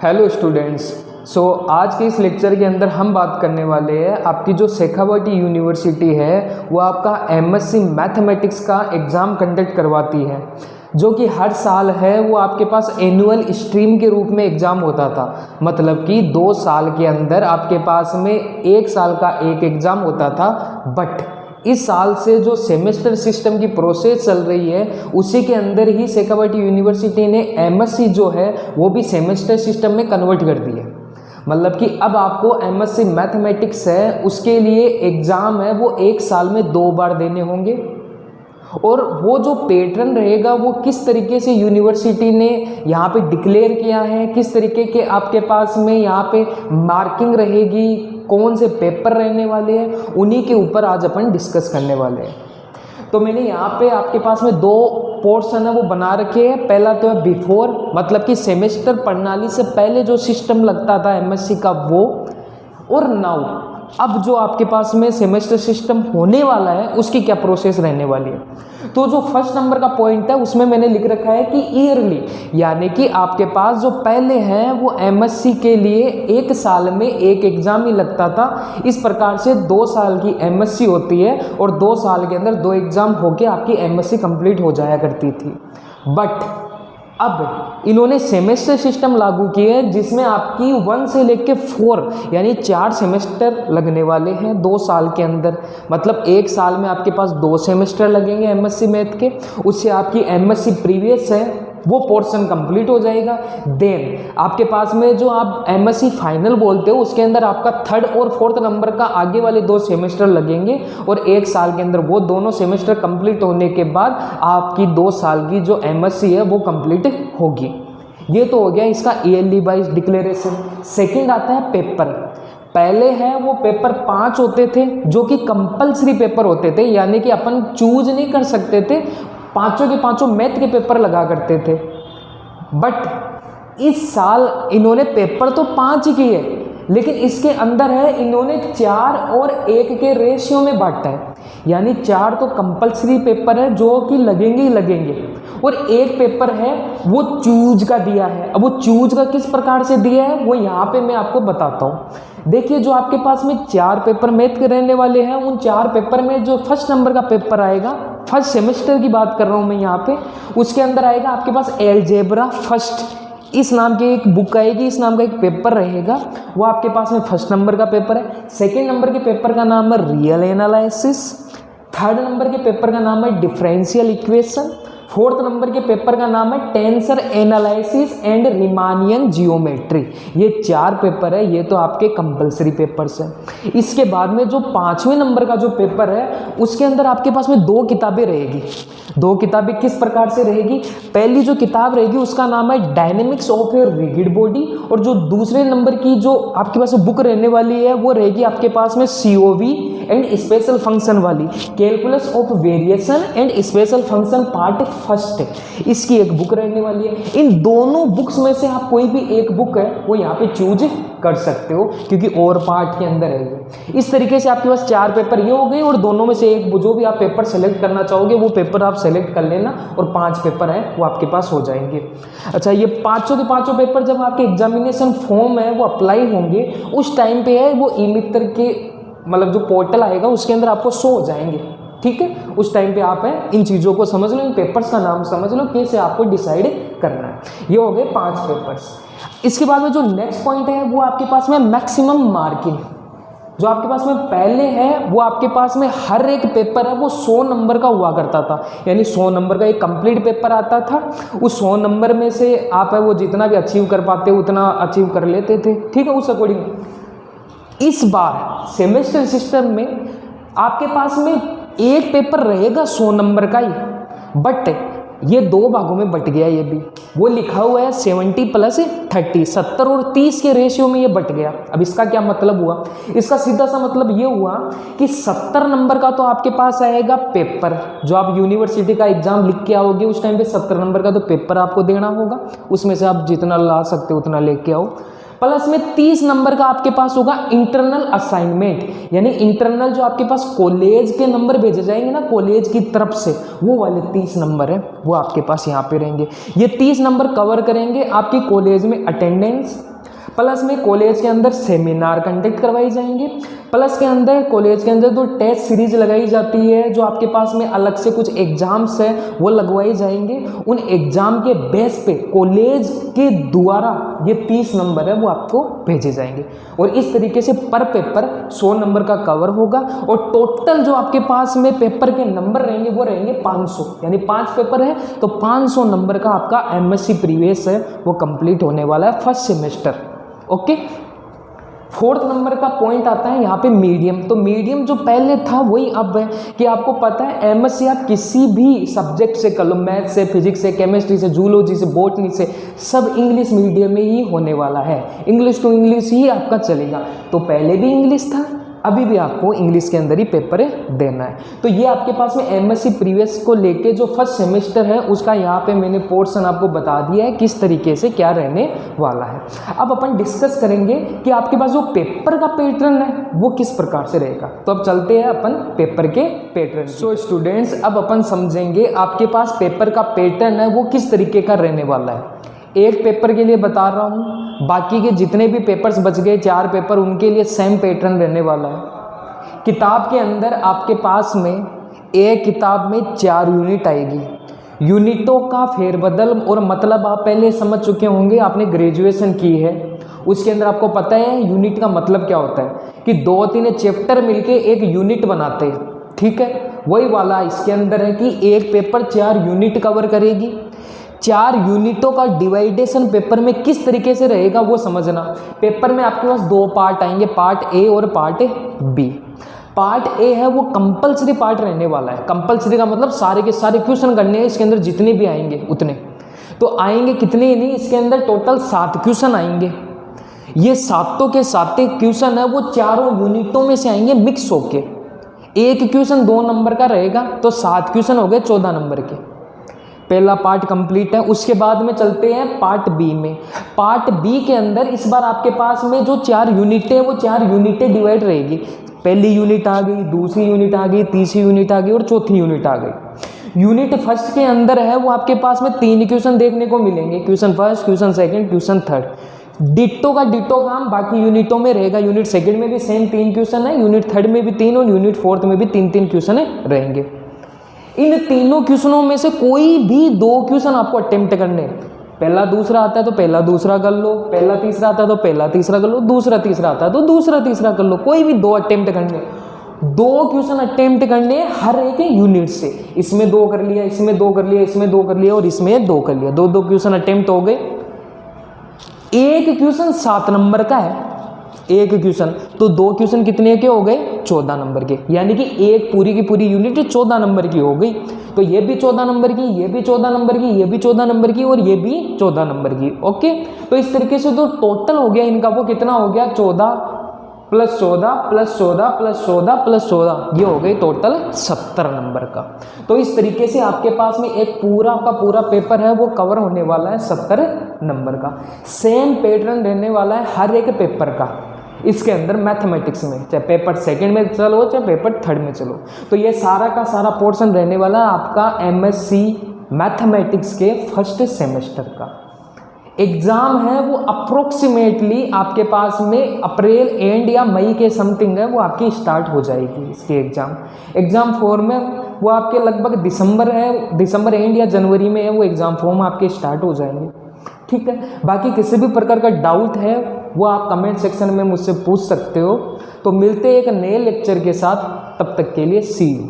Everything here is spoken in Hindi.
Hello students. आज के इस लेक्चर के अंदर हम बात करने वाले हैं आपकी जो शेखावटी यूनिवर्सिटी है वो आपका एमएससी मैथमेटिक्स का एग्ज़ाम कंडक्ट करवाती है, जो कि हर साल है वो आपके पास एनुअल स्ट्रीम के रूप में एग्ज़ाम होता था। मतलब कि 2 साल के अंदर आपके पास में 1 साल का एक एग्ज़ाम होता था। बट इस साल से जो सेमेस्टर सिस्टम की प्रोसेस चल रही है उसी के अंदर ही शेखावटी यूनिवर्सिटी ने एमएससी जो है वो भी सेमेस्टर सिस्टम में कन्वर्ट कर दी है। मतलब कि अब आपको एमएससी मैथमेटिक्स है उसके लिए एग्ज़ाम है वो 1 साल में 2 बार देने होंगे, और वो जो पैटर्न रहेगा वो किस तरीके से यूनिवर्सिटी ने यहाँ पे डिक्लेयर किया है, किस तरीके के आपके पास में यहाँ पे मार्किंग रहेगी, कौन से पेपर रहने वाले हैं, उन्हीं के ऊपर आज अपन डिस्कस करने वाले हैं। तो मैंने यहाँ पे आपके पास में 2 पोर्शन है वो बना रखे हैं। पहला तो है बिफोर, मतलब कि सेमेस्टर प्रणाली से पहले जो सिस्टम लगता था एमएससी का वो, और नाउ अब जो आपके पास में सेमेस्टर सिस्टम होने वाला है उसकी क्या प्रोसेस रहने वाली है। तो जो फर्स्ट नंबर का पॉइंट है उसमें मैंने लिख रखा है कि ईयरली, यानी कि आपके पास जो पहले हैं वो एमएससी के लिए 1 साल में एक एग्जाम ही लगता था। इस प्रकार से 2 साल की एमएससी होती है और 2 साल के अंदर 2 एग्जाम होके आपकी एमएससी कंप्लीट हो जाया करती थी। बट अब इन्होंने सेमेस्टर सिस्टम लागू किए हैं जिसमें आपकी 1 से लेके 4 यानी 4 सेमेस्टर लगने वाले हैं 2 साल के अंदर। मतलब 1 साल में आपके पास 2 सेमेस्टर लगेंगे एमएससी मैथ के, उससे आपकी एमएससी प्रीवियस है वो पोर्शन कंप्लीट हो जाएगा। देन आपके पास में जो आप एमएससी फाइनल बोलते हो उसके अंदर आपका 3rd और 4th नंबर का आगे वाले 2 सेमेस्टर लगेंगे, और 1 साल के अंदर वो दोनों सेमेस्टर कंप्लीट होने के बाद आपकी 2 साल की जो एमएससी है वो कंप्लीट होगी। ये तो हो गया इसका ईयरली वाइज डिक्लेरेशन। सेकेंड आता है पेपर। पहले है वो पेपर 5 होते थे जो कि कंपलसरी पेपर होते थे, यानी कि अपन चूज नहीं कर सकते थे, पांचों के पांचों मैथ के पेपर लगा करते थे। बट इस साल इन्होंने पेपर तो 5 ही किए, लेकिन इसके अंदर है इन्होंने 4 और 1 के रेशियो में बांटा है। यानी 4 तो कंपलसरी पेपर है जो कि लगेंगे ही लगेंगे, और 1 पेपर है वो चूज का दिया है। अब वो चूज का किस प्रकार से दिया है वो यहाँ पे मैं आपको बताता हूँ। देखिए, जो आपके पास में 4 पेपर मैथ के रहने वाले हैं, उन 4 पेपर में जो फर्स्ट नंबर का पेपर आएगा, फर्स्ट सेमेस्टर की बात कर रहा हूँ मैं यहाँ पे, उसके अंदर आएगा आपके पास एलजेब्रा फर्स्ट, इस नाम की एक बुक आएगी, इस नाम का एक पेपर रहेगा, वो आपके पास में फर्स्ट नंबर का पेपर है। सेकेंड नंबर के पेपर का नाम है रियल एनालिसिस। 3rd नंबर के पेपर का नाम है डिफरेंशियल इक्वेशन। 4th नंबर के पेपर का नाम है tensor analysis and Riemannian geometry. ये 4 पेपर है, ये तो आपके कंपलसरी पेपर्स हैं। इसके बाद में जो 5वें नंबर का जो पेपर है उसके अंदर आपके पास में 2 किताबें रहेगी। 2 किताबें किस प्रकार से रहेगी? पहली जो किताब रहेगी उसका नाम है dynamics of A rigid body, और जो दूसरे नंबर की जो आपके पास बुक रहने वाली है वो रहेगी आपके पास में COV एंड स्पेशल फंक्शन वाली, calculus of variation and special function part first, इसकी एक बुक रहने वाली है। इन दोनों बुक्स में से आप कोई भी एक बुक है वो यहाँ पे चूज कर सकते हो, क्योंकि और पार्ट के अंदर है। इस तरीके से आपके पास 4 पेपर ये हो गए, और दोनों में से एक जो भी आप पेपर सेलेक्ट करना चाहोगे वो पेपर आप सेलेक्ट कर लेना, और 5 पेपर है वो आपके पास हो जाएंगे। अच्छा, ये पांचों के पांचों पेपर जब आपके एग्जामिनेशन फॉर्म है वो अप्लाई होंगे उस टाइम पे है वो ई-मित्र के मतलब जो पोर्टल आएगा उसके अंदर आपको शो हो जाएंगे। ठीक है, उस टाइम पे आप है इन चीज़ों को समझ लो, इन पेपर्स का नाम समझ लो, कैसे आपको डिसाइड करना है। ये हो गए 5 पेपर्स। इसके बाद में जो नेक्स्ट पॉइंट है वो आपके पास में मैक्सिमम मार्किंग। जो आपके पास में पहले है वो आपके पास में हर एक पेपर है वो 100 नंबर का हुआ करता था, यानी 100 नंबर का एक कंप्लीट पेपर आता था। उस 100 नंबर में से आप है वो जितना भी अचीव कर पाते उतना अचीव कर लेते थे। ठीक है, उस अकॉर्डिंग इस बार सेमेस्टर सिस्टम में आपके पास में एक पेपर रहेगा 100 नंबर का ही, बट ये 2 भागों में बट गया। ये भी वो लिखा हुआ है 70 + 30, 70 और 30 के रेशियो में ये बट गया। अब इसका क्या मतलब हुआ? इसका सीधा सा मतलब ये हुआ कि 70 नंबर का तो आपके पास आएगा पेपर, जो आप यूनिवर्सिटी का एग्जाम लिख के आओगे उस टाइम पे 70 नंबर का तो पेपर आपको देना होगा, उसमें से आप जितना ला सकते हो उतना लेके आओ। प्लस में 30 नंबर का आपके पास होगा इंटरनल असाइनमेंट, यानी इंटरनल जो आपके पास कॉलेज के नंबर भेजे जाएंगे ना कॉलेज की तरफ से, वो वाले 30 नंबर है वो आपके पास यहाँ पे रहेंगे। ये 30 नंबर कवर करेंगे आपकी कॉलेज में अटेंडेंस, प्लस में कॉलेज के अंदर सेमिनार कंडक्ट करवाई जाएंगे, प्लस के अंदर कॉलेज के अंदर जो टेस्ट सीरीज लगाई जाती है, जो आपके पास में अलग से कुछ एग्जाम्स है वो लगवाए जाएंगे। उन एग्जाम के बेस पे कॉलेज के द्वारा ये 30 नंबर है वो आपको भेजे जाएंगे और इस तरीके से पर पेपर 100 नंबर का कवर होगा और टोटल जो आपके पास में पेपर के नंबर रहेंगे वो रहेंगे 500, यानी 5 पेपर है तो 500 नंबर का आपका एमएससी प्रीवियस है वो कंप्लीट होने वाला है first semester. Okay, 4th number का पॉइंट आता है यहाँ पे मीडियम। तो मीडियम जो पहले था वही अब है कि आपको पता है एमएससी आप किसी भी सब्जेक्ट से कर लो, मैथ से, फिजिक्स से, केमिस्ट्री से, जूलॉजी से, बॉटनी से, सब इंग्लिश मीडियम में ही होने वाला है। इंग्लिश टू इंग्लिश ही आपका चलेगा। तो पहले भी इंग्लिश था, अभी भी आपको इंग्लिश के अंदर ही पेपर देना है। तो ये आपके पास में एमएससी प्रीवियस को लेके जो फर्स्ट सेमेस्टर है उसका यहाँ पे मैंने पोर्शन आपको बता दिया है किस तरीके से क्या रहने वाला है। अब अपन डिस्कस करेंगे कि आपके पास जो पेपर का पैटर्न है वो किस प्रकार से रहेगा। तो अब चलते हैं अपन पेपर के पैटर्न। सो स्टूडेंट्स, अब अपन समझेंगे आपके पास पेपर का पैटर्न है वो किस तरीके का रहने वाला है। एक पेपर के लिए बता रहा हूँ, बाकी के जितने भी पेपर्स बच गए 4 पेपर उनके लिए सेम पैटर्न रहने वाला है। किताब के अंदर आपके पास में एक किताब में 4 यूनिट आएगी। यूनिटों का फेरबदल और मतलब आप पहले समझ चुके होंगे, आपने ग्रेजुएशन की है, उसके अंदर आपको पता है यूनिट का मतलब क्या होता है कि 2-3 चैप्टर मिलके एक यूनिट बनाते हैं। ठीक है, वही वाला इसके अंदर है कि एक पेपर 4 यूनिट कवर करेगी। 4 यूनिटों का डिवाइडेशन पेपर में किस तरीके से रहेगा वो समझना। पेपर में आपके पास 2 पार्ट आएंगे, पार्ट ए और पार्ट बी। पार्ट ए है वो कंपलसरी पार्ट रहने वाला है। कंपलसरी का मतलब सारे के सारे क्वेश्चन करने हैं, इसके अंदर जितने भी आएंगे उतने। तो आएंगे कितने ही नहीं, इसके अंदर टोटल 7 क्वेश्चन आएंगे। ये 7 के 7 क्वेश्चन है वो 4 यूनिटों में से आएंगे मिक्स होके। एक क्वेश्चन 2 नंबर का रहेगा तो 7 क्वेश्चन हो गए 14 नंबर के। पहला पार्ट कंप्लीट है। उसके बाद में चलते हैं पार्ट बी में। पार्ट बी के अंदर इस बार आपके पास में जो 4 यूनिटें वो 4 यूनिटें डिवाइड रहेगी। पहली यूनिट आ गई, दूसरी यूनिट आ गई, तीसरी यूनिट आ गई और चौथी यूनिट आ गई। यूनिट फर्स्ट के अंदर है वो आपके पास में 3 क्वेश्चन देखने को मिलेंगे, question first, question second, question third. Ditto का डिट्टो काम बाकी यूनिटों में रहेगा। यूनिट सेकंड में भी सेम 3 क्वेश्चन है, यूनिट थर्ड में भी 3 और यूनिट फोर्थ में भी 3-3 क्वेश्चन रहेंगे। इन तीनों क्वेश्चनों में से कोई भी 2 क्वेश्चन आपको अटेम्प्ट करने हैं। पहला दूसरा आता है तो पहला दूसरा कर लो, पहला तीसरा आता है तो पहला तीसरा कर लो, दूसरा तीसरा आता है तो दूसरा तीसरा कर लो। कोई भी 2 अटेम्प्ट करने, 2 क्वेश्चन अटेम्प्ट करने हर एक यूनिट से। इसमें 2 कर लिया, इसमें 2 कर लिया, इसमें 2 कर लिया और इसमें 2 कर लिया। 2-2 क्वेश्चन अटेम्प्ट हो गए। एक क्वेश्चन 7 नंबर का है, एक क्वेश्चन, तो 2 क्वेश्चन कितने के हो गए, 14 नंबर के। यानी कि एक पूरी की पूरी यूनिट 14 नंबर की हो गई। तो ये भी 14 नंबर की, ये भी 14 नंबर की, ये भी 14 नंबर की और ये भी 14 नंबर की। ओके, तो इस तरीके से जो टोटल हो गया इनका वो कितना हो गया, 14 + 14 + 14 + 14 + 14, ये हो गई टोटल 70 नंबर का। तो इस तरीके से आपके पास में एक पूरा का पूरा पेपर है वो कवर होने वाला है 70 नंबर का। सेम पैटर्न रहने वाला है हर एक पेपर का इसके अंदर मैथमेटिक्स में, चाहे पेपर सेकंड में चलो चाहे पेपर थर्ड में चलो। तो ये सारा का सारा पोर्शन रहने वाला है आपका एमएससी मैथमेटिक्स के फर्स्ट सेमेस्टर का। एग्ज़ाम है वो अप्रोक्सीमेटली आपके पास में अप्रैल एंड या मई के समथिंग है वो आपकी स्टार्ट हो जाएगी इसकी एग्ज़ाम फॉर्म में वो आपके लगभग दिसंबर एंड या जनवरी में है वो एग्ज़ाम फॉर्म आपके स्टार्ट हो जाएंगे। ठीक है, बाकी किसी भी प्रकार का डाउट है वो आप कमेंट सेक्शन में मुझसे पूछ सकते हो। तो मिलते हैं एक नए लेक्चर के साथ, तब तक के लिए सी यू।